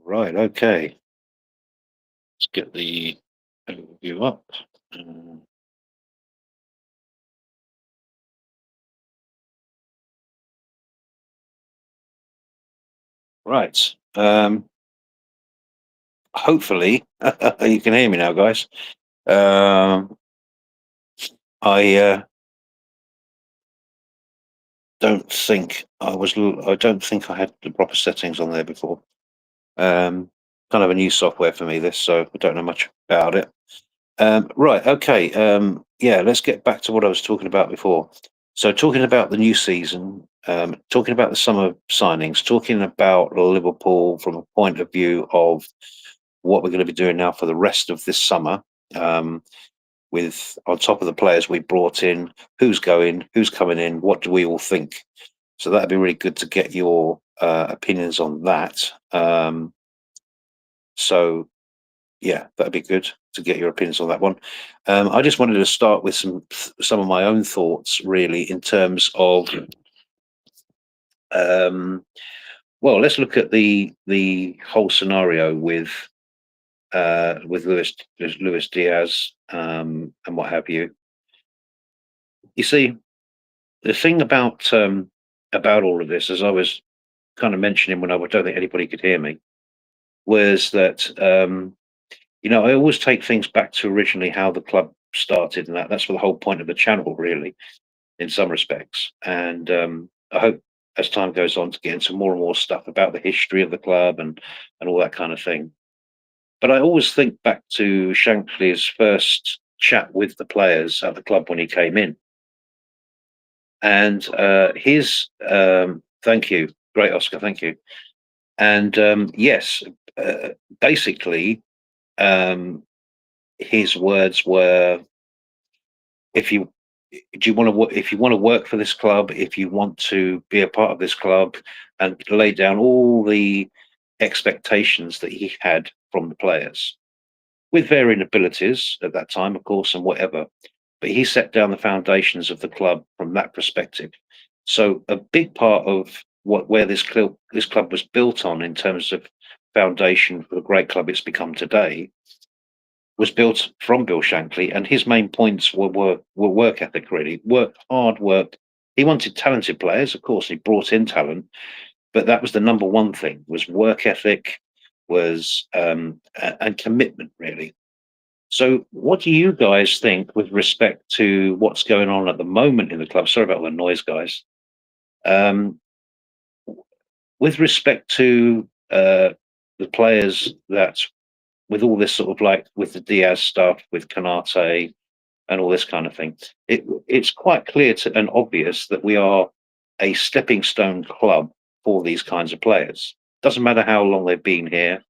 Right, okay. Let's get the overview up. Um, right. Hopefully, you can hear me now, guys. Um, I I don't think I had the proper settings on there before. Um, Kind of a new software for me, this, so I don't know much about it. Right, okay. Yeah, let's get back to what I was talking about before. So, talking about the new season, talking about the summer signings, talking about Liverpool from a point of view of what we're going to be doing now for the rest of this summer, um, with on top of the players we brought in, who's going, who's coming in, what do we all think? So, that'd be really good to get your opinions on that. So, yeah, that'd be good to get your opinions on that one. I just wanted to start with some of my own thoughts, really, in terms of um, well, let's look at the whole scenario with Luis Diaz and what have you. You see, the thing about all of this, as I was kind of mentioning when I don't think anybody could hear me, was that I always take things back to originally how the club started, and that's for the whole point of the channel, really, in some respects. And I hope as time goes on to get into more and more stuff about the history of the club and all that kind of thing. But I always think back to Shankly's first chat with the players at the club when he came in, and his thank you, great Oscar, thank you. And yes, uh, basically, um, his words were, if you do you want to if you want to work for this club, if you want to be a part of this club, and lay down all the expectations that he had from the players with varying abilities at that time, of course, and whatever, but he set down the foundations of the club from that perspective. So a big part of where this club was built on, in terms of foundation for the great club it's become today, was built from Bill Shankly, and his main points were work ethic. Really, work hard, work. He wanted talented players, of course. He brought in talent, but that was the number one thing: was work ethic, was and commitment, really. So, what do you guys think with respect to what's going on at the moment in the club? Sorry about the noise, guys. Um, with respect to the players that, with all this sort of like with the Diaz stuff, with Canate, and all this kind of thing. It's quite clear and obvious that we are a stepping stone club for these kinds of players. Doesn't matter how long they've been here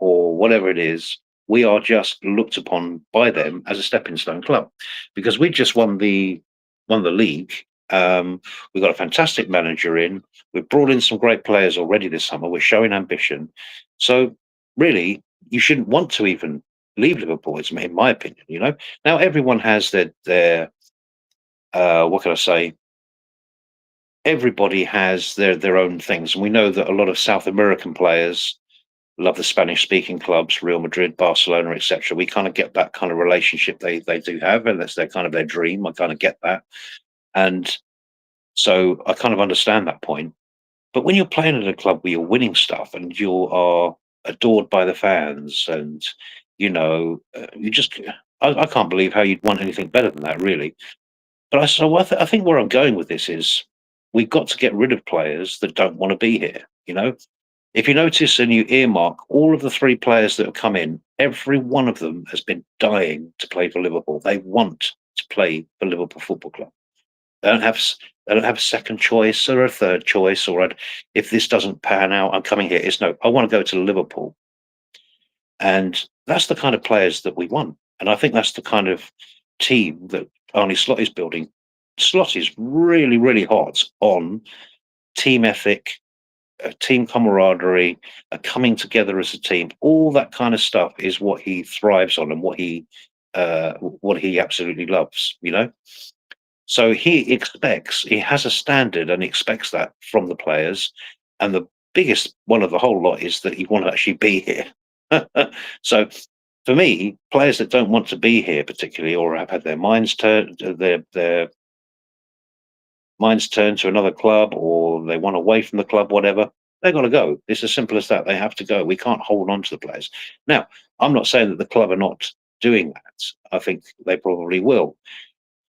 or whatever it is, we are just looked upon by them as a stepping stone club because we just won the league. We've got a fantastic manager in. We've brought in some great players already this summer. We're showing ambition. So really, you shouldn't want to even leave Liverpool. It's in my opinion. Now everyone has their what can I say? Everybody has their own things, and we know that a lot of South American players love the Spanish speaking clubs, Real Madrid, Barcelona, etc. We kind of get that kind of relationship they do have, and that's their kind of their dream. I kind of get that, and so I kind of understand that point. But when you're playing at a club where you're winning stuff and you are adored by the fans, and you just I can't believe how you'd want anything better than that, really. But I think where I'm going with this is we've got to get rid of players that don't want to be here. If you notice and you earmark all of the three players that have come in, every one of them has been dying to play for Liverpool. They want to play for Liverpool Football Club. They don't have they don't have a second choice or a third choice, or if this doesn't pan out, I'm coming here. It's no, I want to go to Liverpool, and that's the kind of players that we want. And I think that's the kind of team that Arnie Slot is building. Slot is really, really hot on team ethic, team camaraderie, coming together as a team. All that kind of stuff is what he thrives on and what he absolutely loves. So he has a standard and expects that from the players, and the biggest one of the whole lot is that you want to actually be here. So for me, players that don't want to be here particularly, or have had their minds turned to another club, or they want away from the club, whatever, they've got to go. It's as simple as that. They have to go. We can't hold on to the players. Now, I'm not saying that the club are not doing that. I think they probably will,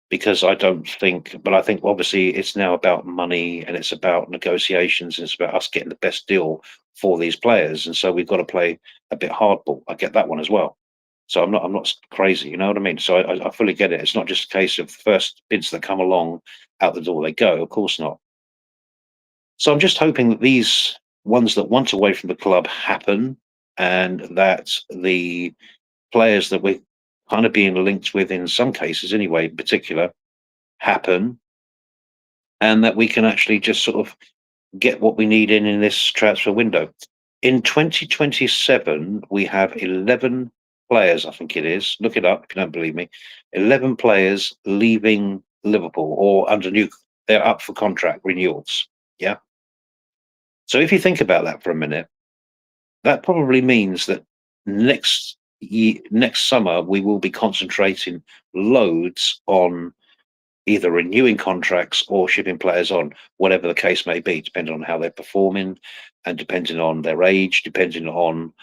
because I don't think, but I think obviously it's now about money and it's about negotiations and it's about us getting the best deal for these players. And so we've got to play a bit hardball. I get that one as well. So I'm not crazy, you know what I mean? So I fully get it. It's not just a case of the first bids that come along, out the door they go. Of course not. So I'm just hoping that these ones that want away from the club happen, and that the players that we're kind of being linked with, in some cases anyway, in particular, happen, and that we can actually just sort of get what we need in this transfer window. In 2027, we have 11 players, I think it is. Look it up if you don't believe me. 11 players leaving Liverpool or under new, they're up for contract renewals. Yeah. So if you think about that for a minute, that probably means that next summer we will be concentrating loads on either renewing contracts or shipping players on, whatever the case may be, depending on how they're performing and depending on their age, depending on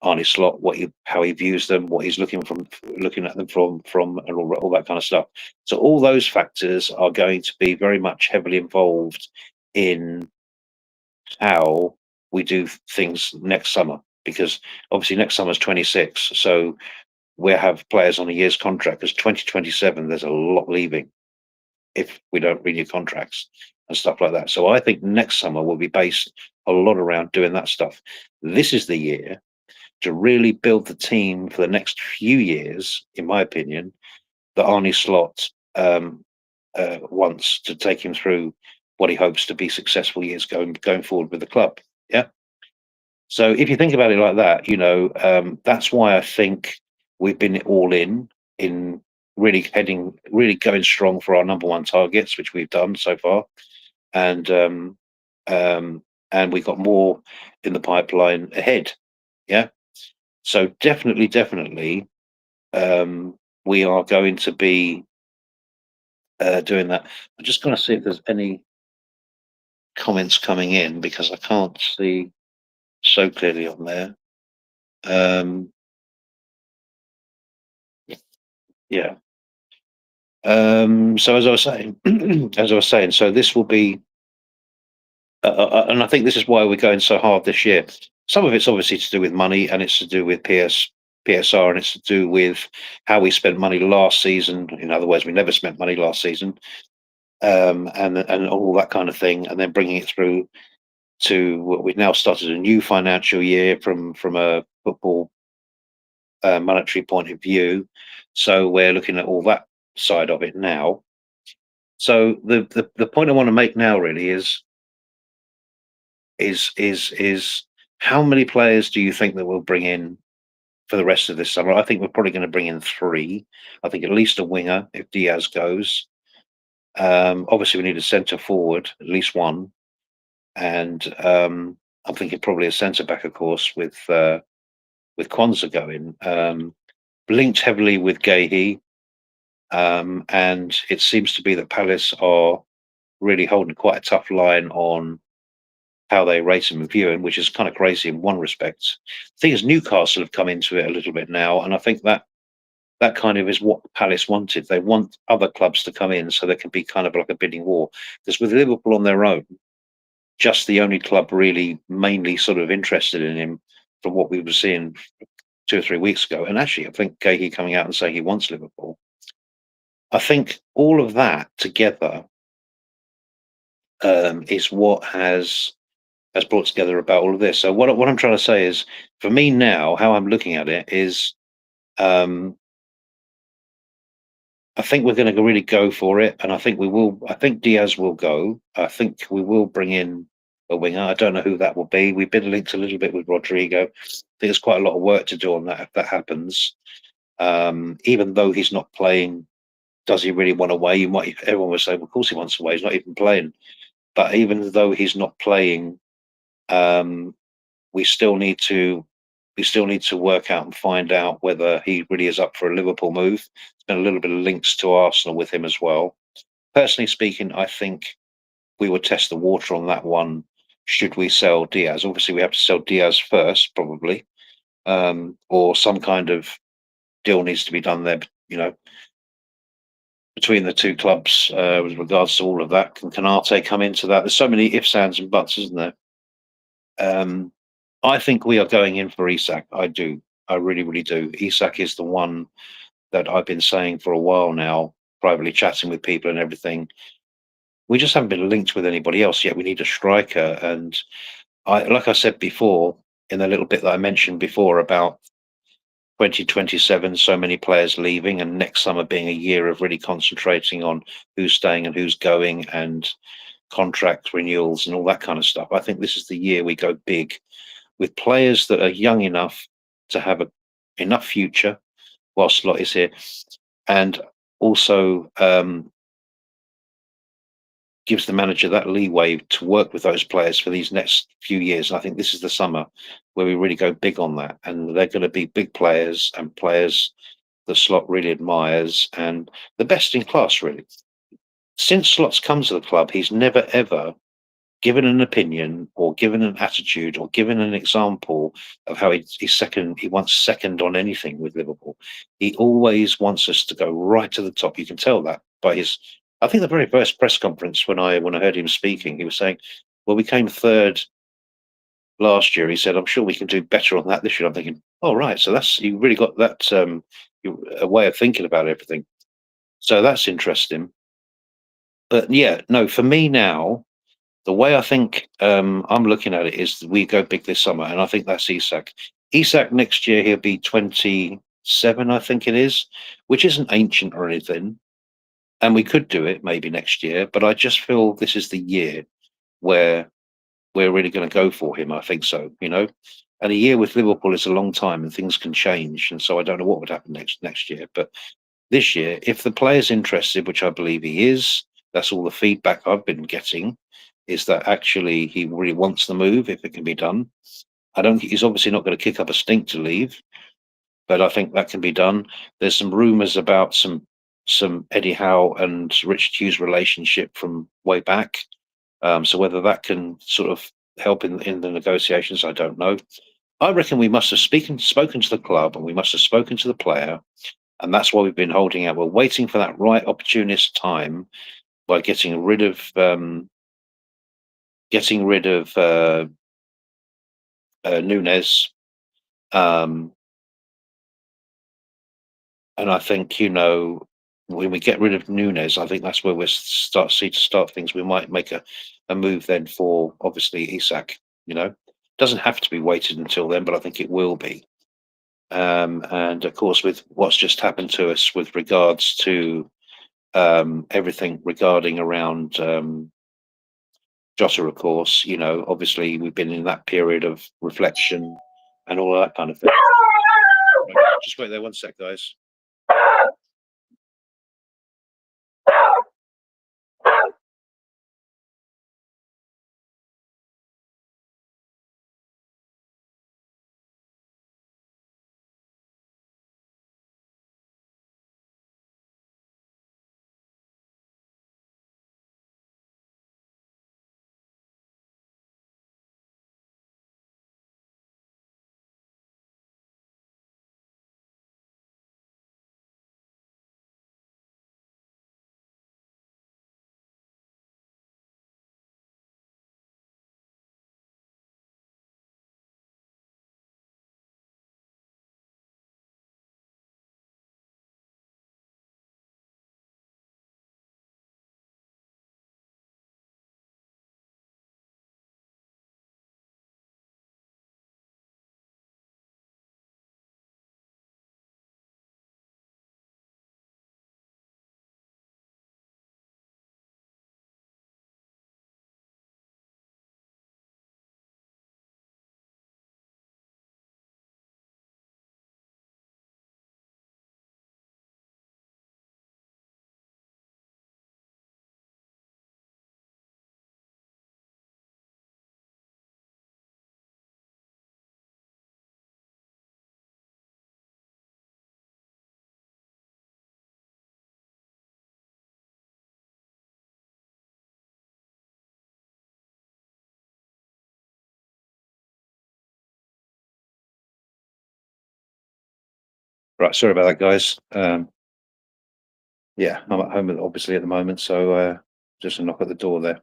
Arnie Slot, how he views them, what he's looking at them from, and all that kind of stuff. So all those factors are going to be very much heavily involved in how we do things next summer, because obviously next summer's 26, so we'll have players on a year's contract. Because 2027, there's a lot leaving if we don't renew contracts and stuff like that. So I think next summer will be based a lot around doing that stuff. This is the year to really build the team for the next few years, in my opinion, that Arnie Slot wants to take him through what he hopes to be successful years going forward with the club. Yeah. So if you think about it like that, that's why I think we've been all in really going strong for our number one targets, which we've done so far, and and we've got more in the pipeline ahead. Yeah. So definitely, we are going to be doing that. I'm just going to see if there's any comments coming in, because I can't see so clearly on there. Yeah. So as I was saying, so this will be, and I think this is why we're going so hard this year. Some of it's obviously to do with money, and it's to do with PSR, and it's to do with how we spent money last season. In other words, we never spent money last season, and all that kind of thing, and then bringing it through to what we've now started a new financial year from a football monetary point of view. So we're looking at all that side of it now. So the point I want to make now really is how many players do you think that we'll bring in for the rest of this summer? I think we're probably going to bring in 3. I think at least a winger if Diaz goes. Obviously, we need a centre forward, at least one, and I'm thinking probably a centre back, of course, with Kwanzaa going. Linked heavily with Gahey, and it seems to be that Palace are really holding quite a tough line on how they rate and review him, which is kind of crazy in one respect. The thing is, Newcastle have come into it a little bit now, and I think that kind of is what Palace wanted. They want other clubs to come in so there can be kind of like a bidding war. Because with Liverpool on their own, just the only club really mainly sort of interested in him from what we were seeing 2 or 3 weeks ago. And actually, I think Gahey coming out and saying he wants Liverpool. I think all of that together is what has brought together about all of this. So what I'm trying to say is, for me now, how I'm looking at it is, I think we're going to really go for it, and I think we will. I think Diaz will go. I think we will bring in a winger. I don't know who that will be. We've been linked a little bit with Rodrigo. I think there's quite a lot of work to do on that if that happens. Even though he's not playing, does he really want away? Everyone will say, well, of course he wants away. He's not even playing. But even though he's not playing Um, we still need to work out and find out whether he really is up for a Liverpool move. There's been a little bit of links to Arsenal with him as well. Personally speaking, I think we would test the water on that one. Should we sell Diaz? Obviously, we have to sell Diaz first, probably, or some kind of deal needs to be done there. Between the two clubs with regards to all of that. Can Canate come into that? There's so many ifs, ands, and buts, isn't there? Um, I think we are going in for Isak. I do. I really, really do. Isak is the one that I've been saying for a while now, privately chatting with people and everything. We just haven't been linked with anybody else yet. We need a striker, and like I said before, in the little bit that I mentioned before about 2027, so many players leaving, and next summer being a year of really concentrating on who's staying and who's going, and contract renewals and all that kind of stuff. I think this is the year we go big with players that are young enough to have enough future while Slot is here, and also gives the manager that leeway to work with those players for these next few years. And I think this is the summer where we really go big on that, and they're going to be big players and players that Slot really admires and the best in class, really. Since Slot's come to the club, he's never ever given an opinion or given an attitude or given an example of how he wants second on anything with Liverpool. He always wants us to go right to the top. You can tell that by his, I think the very first press conference when I heard him speaking, he was saying, well, we came third last year. He said, I'm sure we can do better on that this year. I'm thinking, oh, right. So you really got that a way of thinking about everything. So that's interesting. But yeah, no, for me now, the way I think I'm looking at it is that we go big this summer, and I think that's Isak. Isak next year he'll be 27, I think it is, which isn't ancient or anything, and we could do it maybe next year. But I just feel this is the year where we're really going to go for him. I think so, And a year with Liverpool is a long time, and things can change, and so I don't know what would happen next year. But this year, if the player's interested, which I believe he is, that's all the feedback I've been getting, is that actually he really wants the move if it can be done. I don't think he's obviously not going to kick up a stink to leave, but I think that can be done. There's some rumours about some Eddie Howe and Richard Hughes relationship from way back. So whether that can sort of help in the negotiations, I don't know. I reckon we must have spoken to the club, and we must have spoken to the player, and that's why we've been holding out. We're waiting for that right opportunist time by getting rid of Nunes, um, and I think when we get rid of Nunes, I think that's where we start things. We might make a move then for obviously Isak. Doesn't have to be waited until then, but I think it will be. And of course, with what's just happened to us with regards to everything regarding around Jota, of course, obviously we've been in that period of reflection and all that kind of thing. Just wait there one sec, guys. Right, sorry about that, guys. Yeah, I'm at home obviously at the moment, so just a knock at the door there.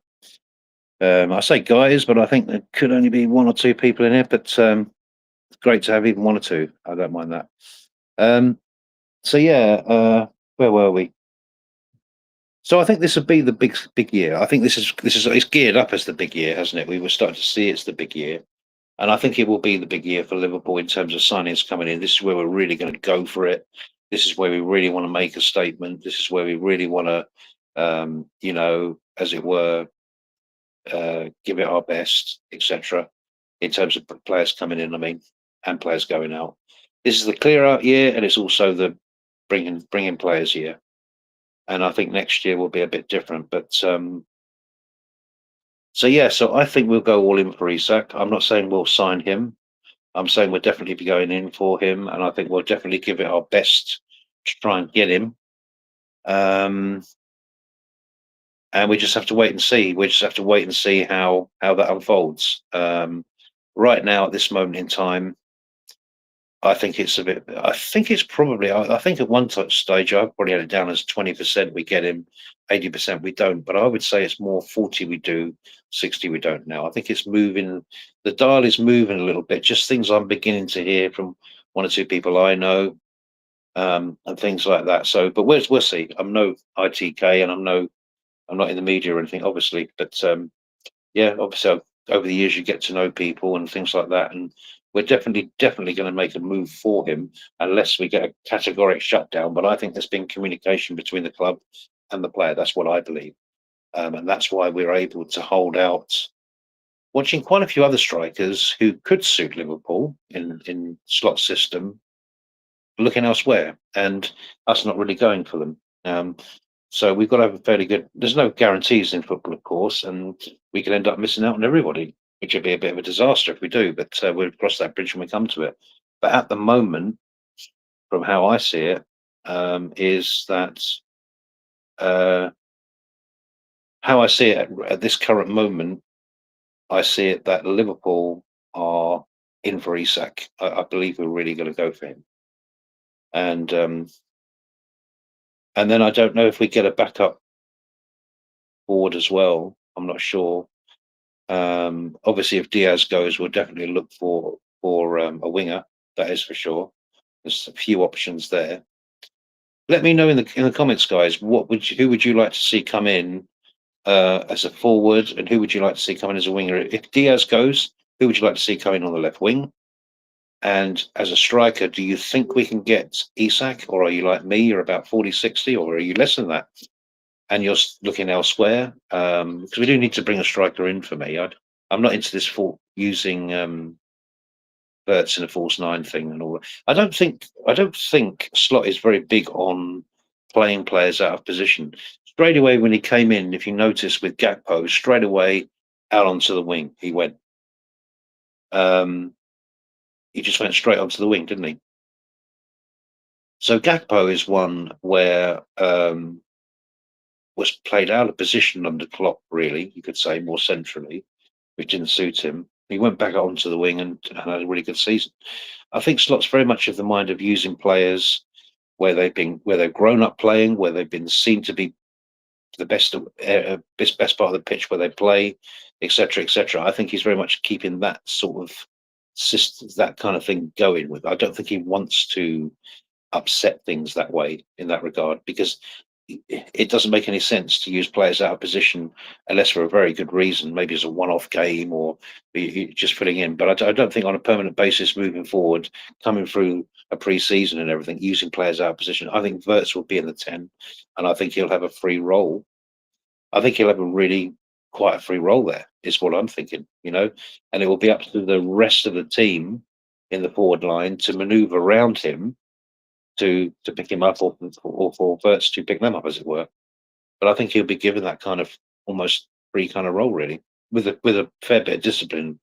I say guys, but I think there could only be one or two people in here, but it's great to have even one or two. I don't mind that. Um, so yeah, where were we? So I think this would be the big year. I think this is it's geared up as the big year, hasn't it? We were starting to see it's the big year, and I think it will be the big year for Liverpool in terms of signings coming in. This is where we're really going to go for it. This is where we really want to make a statement. This is where we really want to, as it were, give it our best, etc. In terms of players coming in, I mean, and players going out. This is the clear out year, and it's also the bringing players year. And I think next year will be a bit different. But so yeah, so I think we'll go all in for Isak. I'm not saying we'll sign him. I'm saying we'll definitely be going in for him, and I think we'll definitely give it our best to try and get him. Um, and we just have to wait and see. We just have to wait and see how that unfolds. Right now, at this moment in time, I think it's a bit. I think it's probably. I think at one stage I probably had it down as 20% we get him, 80% we don't. But I would say it's more 40 we do, 60 we don't now. I think it's moving. The dial is moving a little bit. Just things I'm beginning to hear from one or two people I know, and things like that. So, but we'll see. I'm no ITK, and I'm not in the media or anything, obviously. But yeah, obviously over the years you get to know people and things like that, and we're definitely going to make a move for him unless we get a categoric shutdown. But I think there's been communication between the club and the player. That's what I believe, and that's why we're able to hold out. Watching quite a few other strikers who could suit Liverpool in slot system, looking elsewhere, and us not really going for them. So we've got to have a fairly good. There's no guarantees in football, of course, and we could end up missing out on everybody, which would be a bit of a disaster if we do. But we'll cross that bridge when we come to it. But at the moment, from how I see it, is that how I see it at this current moment. I see it that Liverpool are in for Isak. I believe we're really going to go for him, and and then I don't know if we get a backup forward as well. I'm not sure. Obviously, if Diaz goes, we'll definitely look for a winger. That is for sure. There's a few options there. Let me know in the comments, guys. Who would you like to see come in as a forward, and who would you like to see come in as a winger? If Diaz goes, who would you like to see come in on the left wing? And as a striker, do you think we can get Isak, or are you like me? You're about 40, 60, or are you less than that? And you're looking elsewhere, because we do need to bring a striker in for me. I'm not into this for using Verts in a false nine thing and all that. I don't think Slot is very big on playing players out of position. Straight away when he came in, if you notice with Gakpo, straight away out onto the wing he went. He just went straight onto the wing, didn't he? So Gakpo is one where was played out of position under Klopp, really, you could say, more centrally, which didn't suit him. He went back onto the wing and had a really good season. I think Slot's very much of the mind of using players where they've grown up playing, where they've been seen to be the best part of the pitch where they play, etc., etc. I think he's very much keeping that sort of system, that kind of thing going with. I don't think he wants to upset things that way in that regard, because it doesn't make any sense to use players out of position unless for a very good reason, maybe as a one-off game or just filling in. But I don't think on a permanent basis moving forward, coming through a pre-season and everything, using players out of position. I think Verts will be in the 10, and I think he'll have a free role. I think he'll have a really quite a free role there, is what I'm thinking, and it will be up to the rest of the team in the forward line to manoeuvre around him to pick him up, or for Verts to pick them up, as it were. But I think he'll be given that kind of almost free kind of role, really, with a fair bit of discipline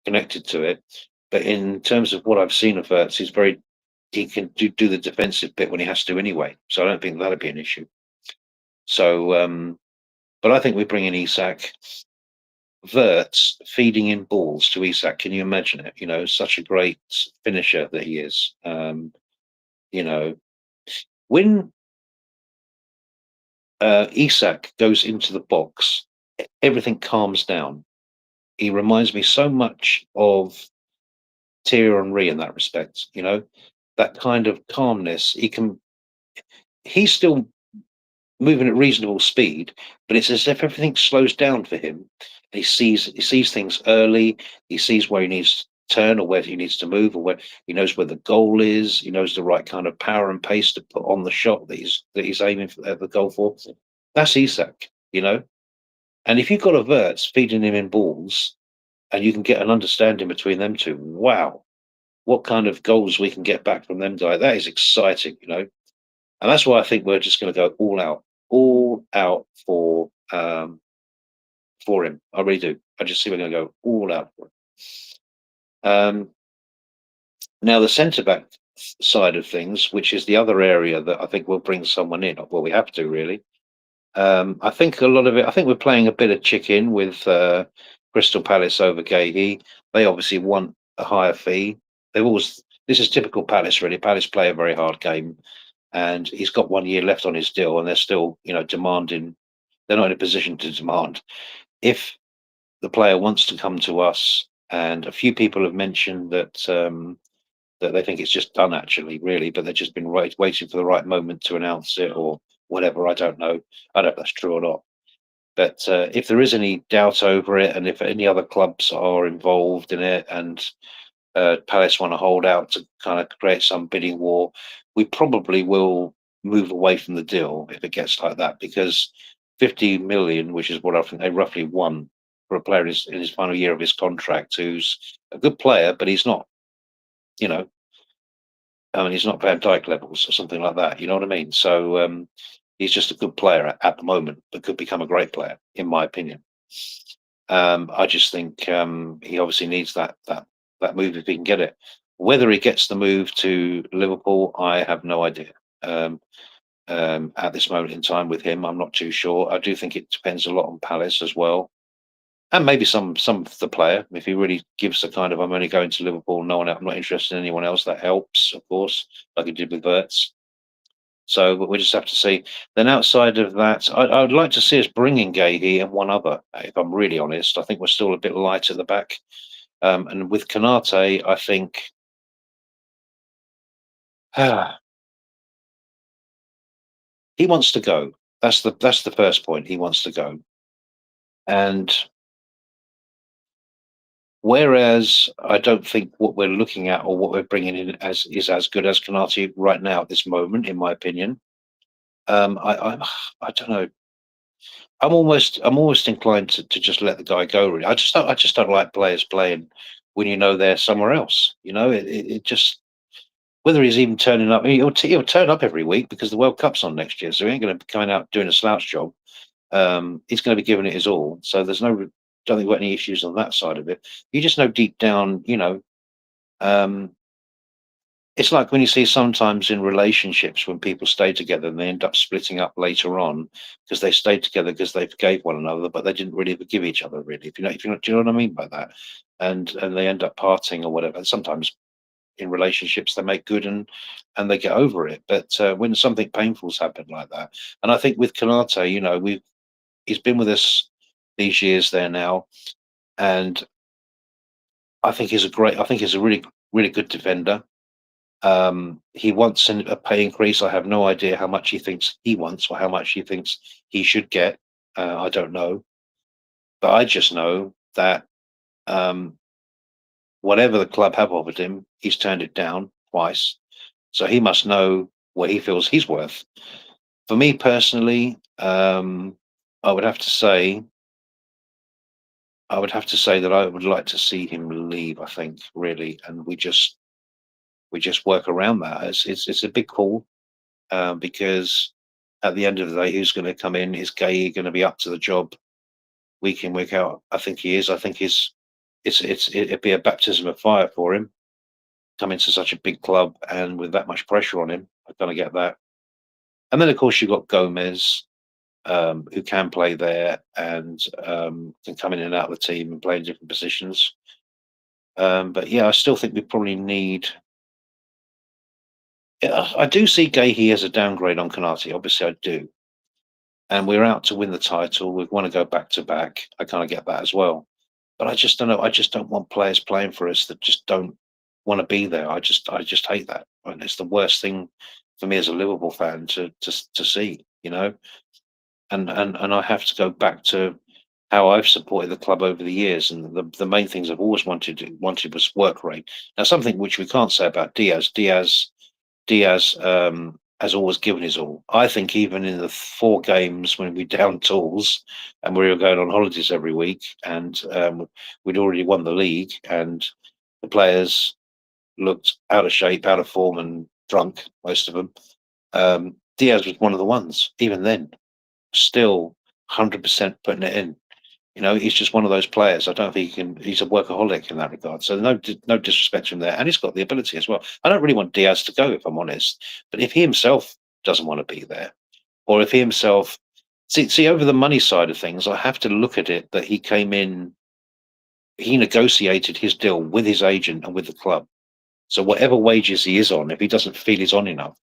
connected to it. But in terms of what I've seen of Verts, he can do the defensive bit when he has to anyway. So I don't think that'll be an issue. So, but I think we bring in Isak. Verts feeding in balls to Isak. Can you imagine it? Such a great finisher that he is. You know, when Isak goes into the box, everything calms down. He reminds me so much of Thierry Henry in that respect. That kind of calmness. He's still moving at reasonable speed, but it's as if everything slows down for him. He sees things early. He sees where he needs to turn or where he needs to move, or where he knows where the goal is. He knows the right kind of power and pace to put on the shot that he's aiming for, at the goal for. That's Isak. And if you've got a Verts feeding him in balls, and you can get an understanding between them two, wow, what kind of goals we can get back from them guys. That is exciting. And that's why I think we're just going to go all out for him. I really do. I just see we're going to go all out for him. Um, Now the centre back side of things, which is the other area that I think will bring someone in. Well, we have to really. I think a lot of it. I think we're playing a bit of chicken with Crystal Palace over Gahey. They obviously want a higher fee. They've always. This is typical Palace, really. Palace play a very hard game, and he's got 1 year left on his deal, and they're still, demanding. They're not in a position to demand. If the player wants to come to us, and a few people have mentioned that they think it's just done, actually, really, but they've just been waiting for the right moment to announce it or whatever. I don't know. I don't know if that's true or not. But if there is any doubt over it, and if any other clubs are involved in it, and Palace want to hold out to kind of create some bidding war, we probably will move away from the deal if it gets like that, because 50 million, which is what I think they roughly won for a player in his final year of his contract, who's a good player, but he's not, you know, I mean, he's not Van Dijk levels or something like that. You know what I mean? So he's just a good player at the moment, but could become a great player, in my opinion. I just think he obviously needs that move if he can get it. Whether he gets the move to Liverpool, I have no idea. Um, at this moment in time with him, I'm not too sure. I do think it depends a lot on Palace as well, and maybe some of the player. If he really gives the kind of I'm only going to Liverpool, no one, I'm not interested in anyone else, that helps, of course, like he did with Verts. So, but we just have to see. Then outside of that, I would like to see us bringing Gahey and one other. If I'm really honest, I think we're still a bit light at the back. And with Kanate, I think he wants to go. That's the first point. He wants to go. And whereas I don't think what we're looking at or what we're bringing in is as good as Kanate right now at this moment, in my opinion. I don't know. I'm almost inclined to just let the guy go. Really, I just don't like players playing when they're somewhere else. It just whether he's even turning up. I mean, he'll turn up every week because the World Cup's on next year, so he ain't going to be coming out doing a slouch job. He's going to be giving it his all. So there's no, don't think we've got any issues on that side of it. You just know deep down, um, it's like when you see sometimes in relationships when people stay together and they end up splitting up later on because they stayed together because they forgave one another, but they didn't really forgive each other. Really, do you know what I mean by that? And they end up parting or whatever. And sometimes in relationships they make good and they get over it. But when something painful's happened like that, and I think with Kanate, he's been with us these years there now, and I think he's a really really good defender. He wants a pay increase. I have no idea how much he thinks he wants or how much he thinks he should get. I don't know, but I just know that um, whatever the club have offered him, he's turned it down twice. So he must know what he feels he's worth. For me personally, I would have to say, I would have to say that I would like to see him leave. I think really, and we just work around that. It's a big call because at the end of the day, who's going to come in? Is Gay going to be up to the job week in week out? I think he is. I think it'd be a baptism of fire for him coming to such a big club and with that much pressure on him. I kind of get that. And then of course you've got Gomez, who can play there and can come in and out of the team and play in different positions. But yeah, I still think we probably need I do see Gahey as a downgrade on Canati. Obviously, I do. And we're out to win the title. We want to go back to back. I kind of get that as well. But I just don't know. I just don't want players playing for us that just don't want to be there. I just hate that. And it's the worst thing for me as a Liverpool fan to see. And I have to go back to how I've supported the club over the years, and the main things I've always wanted was work rate. Now, something which we can't say about Diaz. Diaz has always given his all. I think even in the 4 games when we down tools and we were going on holidays every week, and we'd already won the league, and the players looked out of shape, out of form, and drunk, most of them. Diaz was one of the ones. Even then, still 100% putting it in. He's just one of those players. I don't think he can. He's a workaholic in that regard. So no disrespect to him there, and he's got the ability as well. I don't really want Diaz to go, if I'm honest. But if he himself doesn't want to be there, or if he himself see over the money side of things, I have to look at it that he came in, he negotiated his deal with his agent and with the club. So whatever wages he is on, if he doesn't feel he's on enough,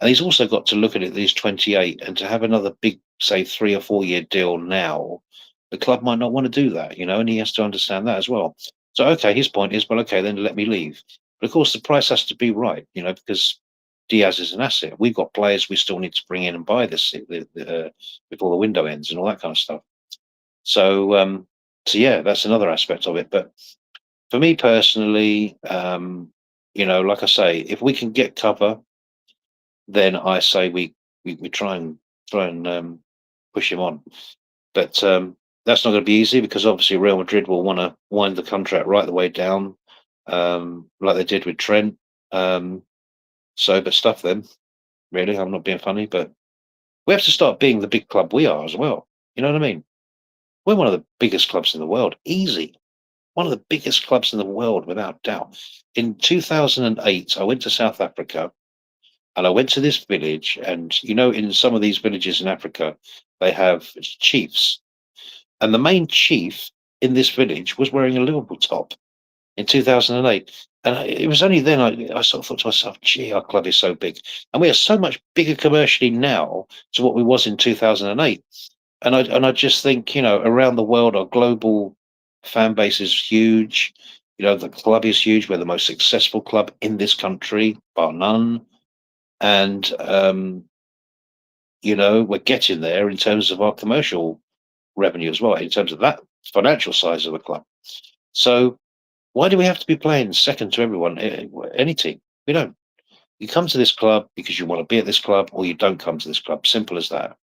and he's also got to look at it that he's 28, and to have another big, say, 3 or 4 year deal now, the club might not want to do that, and he has to understand that as well. So, okay, his point is, well, okay, then let me leave. But of course, the price has to be right, because Diaz is an asset. We've got players we still need to bring in and buy this before the window ends and all that kind of stuff. So yeah, that's another aspect of it. But for me personally, like I say, if we can get cover, then I say we try and push him on. But that's not going to be easy, because obviously Real Madrid will want to wind the contract right the way down, like they did with Trent. But stuff them. Really, I'm not being funny, but we have to start being the big club we are as well. You know what I mean? We're one of the biggest clubs in the world, easy. One of the biggest clubs in the world, without doubt. In 2008, I went to South Africa, and I went to this village, and in some of these villages in Africa, they have chiefs. And the main chief in this village was wearing a Liverpool top in 2008. And it was only then I sort of thought to myself, gee, our club is so big. And we are so much bigger commercially now to what we was in 2008. And I just think, around the world, our global fan base is huge. The club is huge. We're the most successful club in this country, bar none. And, we're getting there in terms of our commercial revenue as well, in terms of that financial size of the club. So why do we have to be playing second to everyone, any team? We don't. You come to this club because you want to be at this club, or you don't come to this club. Simple as that.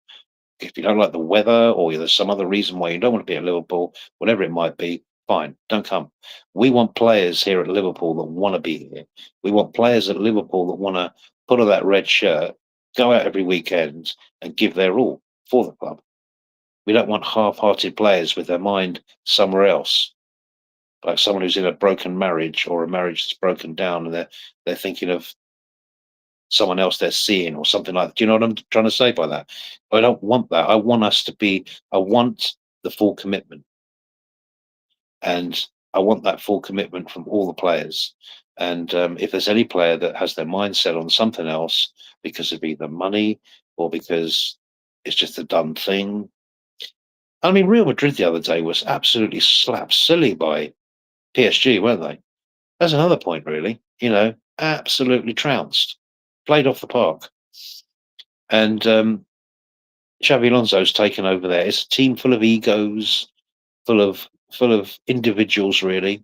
If you don't like the weather, or there's some other reason why you don't want to be at Liverpool, whatever it might be, fine, don't come. We want players here at Liverpool that want to be here. We want players at Liverpool that want to put on that red shirt, go out every weekend, and give their all for the club. We don't want half-hearted players with their mind somewhere else, like someone who's in a broken marriage, or a marriage that's broken down, and they're thinking of someone else they're seeing, or something like that. Do you know what I'm trying to say by that? I don't want that. I want the full commitment, and I want that full commitment from all the players. And if there's any player that has their mindset on something else because of either money or because it's just a done thing. I mean, Real Madrid the other day was absolutely slapped silly by PSG, weren't they? That's another point, really. Absolutely trounced, played off the park. And Xabi Alonso's taken over there. It's a team full of egos, full of individuals, really.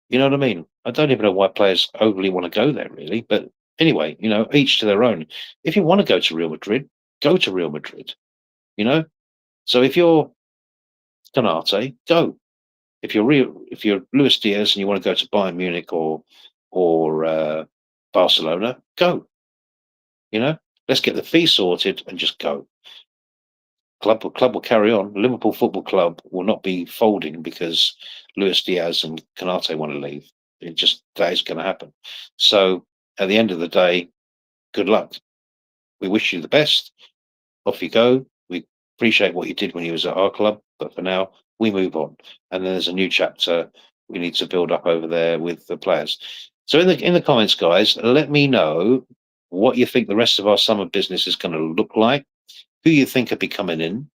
You know what I mean? I don't even know why players overly want to go there, really. But anyway, each to their own. If you want to go to Real Madrid, go to Real Madrid. So if you're Canate, go. If you're Luis Diaz and you want to go to Bayern Munich or Barcelona, go. Let's get the fee sorted and just go. Club will carry on. Liverpool Football Club will not be folding because Luis Diaz and Canate want to leave. That is going to happen. So at the end of the day, good luck. We wish you the best. Off you go. We appreciate what you did when you was at our club, but for now, we move on. And then there's a new chapter we need to build up over there with the players. So in the comments, guys, let me know what you think the rest of our summer business is going to look like, who you think could be coming in,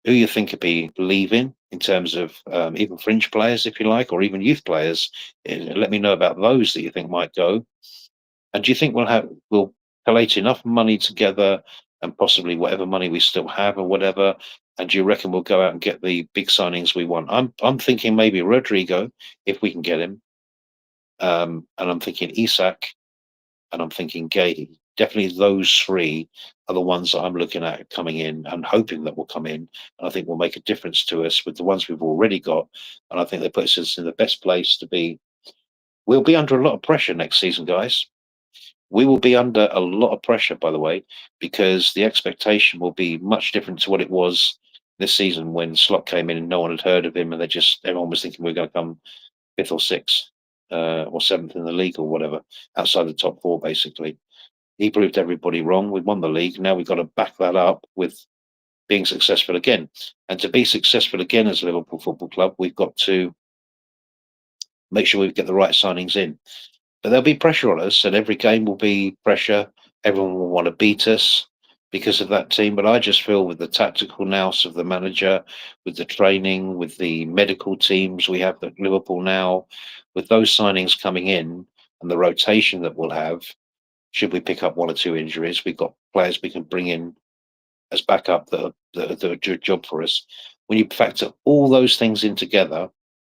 who you think could be leaving in terms of even fringe players, if you like, or even youth players. Let me know about those that you think might go. And do you think we'll collate enough money together, and possibly whatever money we still have or whatever? And do you reckon we'll go out and get the big signings we want? I'm thinking maybe Rodrigo, if we can get him. And I'm thinking Isak, and I'm thinking Gay. Definitely those three are the ones that I'm looking at coming in and hoping that will come in. And I think will make a difference to us with the ones we've already got. And I think they put us in the best place to be. We'll be under a lot of pressure next season, guys. We will be under a lot of pressure, by the way, because the expectation will be much different to what it was this season when Slot came in and no one had heard of him, and everyone was thinking we're going to come fifth or sixth or seventh in the league or whatever, outside the top four, basically. He proved everybody wrong. We won the league. Now we've got to back that up with being successful again. And to be successful again as Liverpool Football Club, we've got to make sure we get the right signings in. But there'll be pressure on us, and every game will be pressure. Everyone will want to beat us because of that team. But I just feel with the tactical nous of the manager, with the training, with the medical teams we have at Liverpool now, with those signings coming in and the rotation that we'll have, should we pick up one or two injuries, we've got players we can bring in as backup that do a good job for us. When you factor all those things in together,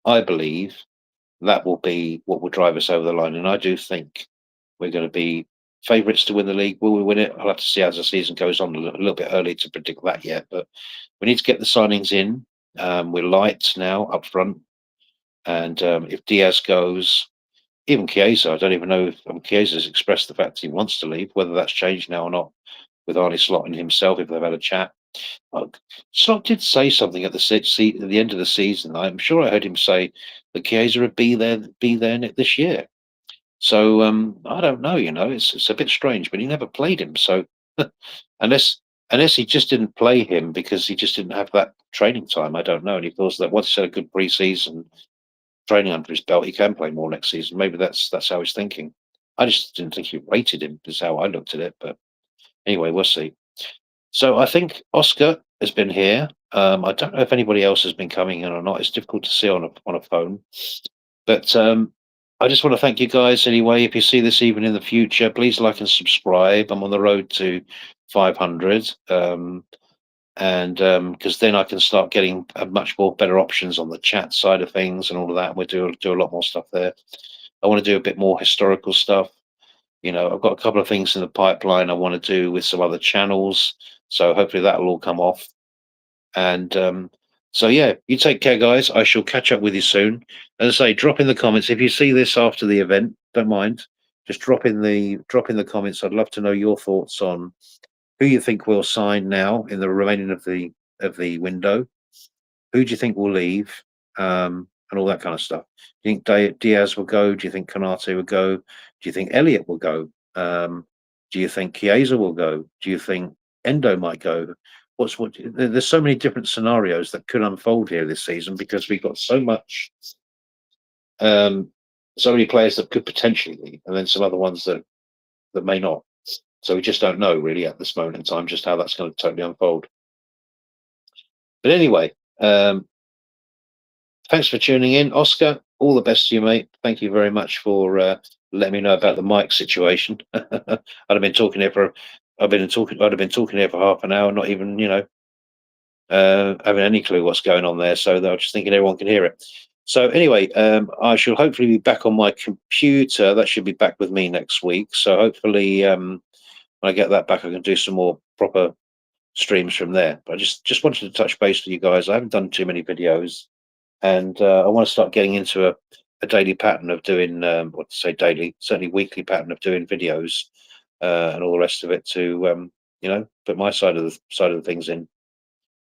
I believe that will be what will drive us over the line. And I do think we're going to be favourites to win the league. Will we win it? I'll have to see as the season goes on. A little bit early to predict that yet, but we need to get the signings in. We're light now up front, and if Diaz goes, even Chiesa, I don't even know if Chiesa's expressed the fact he wants to leave. Whether that's changed now or not, with Arnie Slot and himself, if they've had a chat. Slot did say something at the end of the season. I'm sure I heard him say that Chiesa would be there this year. So I don't know. It's a bit strange, but he never played him. So unless he just didn't play him because he just didn't have that training time, I don't know. And he feels that once he's had a good pre-season training under his belt, he can play more next season. Maybe that's how he's thinking. I just didn't think he rated him. Is how I looked at it. But anyway, we'll see. So I think Oscar has been here. I don't know if anybody else has been coming in or not. It's difficult to see on a phone. But I just want to thank you guys anyway. If you see this even in the future, please like and subscribe. I'm on the road to 500. And because then I can start getting much more better options on the chat side of things and all of that. We'll do a lot more stuff there. I want to do a bit more historical stuff. I've got a couple of things in the pipeline I want to do with some other channels. So hopefully that'll all come off. And so yeah, you take care, guys. I shall catch up with you soon. As I say, drop in the comments if you see this after the event. Don't mind. Just drop in the comments. I'd love to know your thoughts on who you think will sign now in the remaining of the window. Who do you think will leave? And all that kind of stuff. Do you think Diaz will go? Do you think Konate will go? Do you think Elliot will go? Do you think Chiesa will go? Do you think Endo might go? There's so many different scenarios that could unfold here this season because we've got so many players that could potentially leave, and then some other ones that may not. So we just don't know really at this moment in time just how that's going to totally unfold. But anyway, thanks for tuning in, Oscar. All the best to you, mate. Thank you very much for letting me know about the mic situation. I'd have been talking here for half an hour, not even having any clue what's going on there. So I was just thinking everyone can hear it. So anyway, I shall hopefully be back on my computer. That should be back with me next week. So hopefully, when I get that back, I can do some more proper streams from there. But I just wanted to touch base with you guys. I haven't done too many videos. And I want to start getting into a daily pattern of doing, daily, certainly weekly pattern of doing videos and all the rest of it to, put my side of the things in.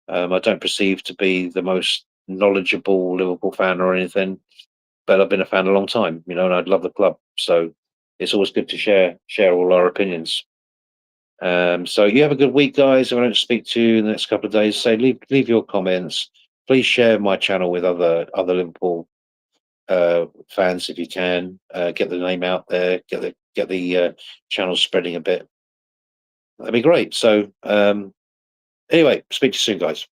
I don't perceive to be the most knowledgeable Liverpool fan or anything, but I've been a fan a long time, and I'd love the club. So it's always good to share all our opinions. So you have a good week, guys. If I don't speak to you in the next couple of days, leave your comments. Please share my channel with other Liverpool fans if you can. Get the name out there. Get the get the channel spreading a bit. That'd be great. So anyway, speak to you soon, guys.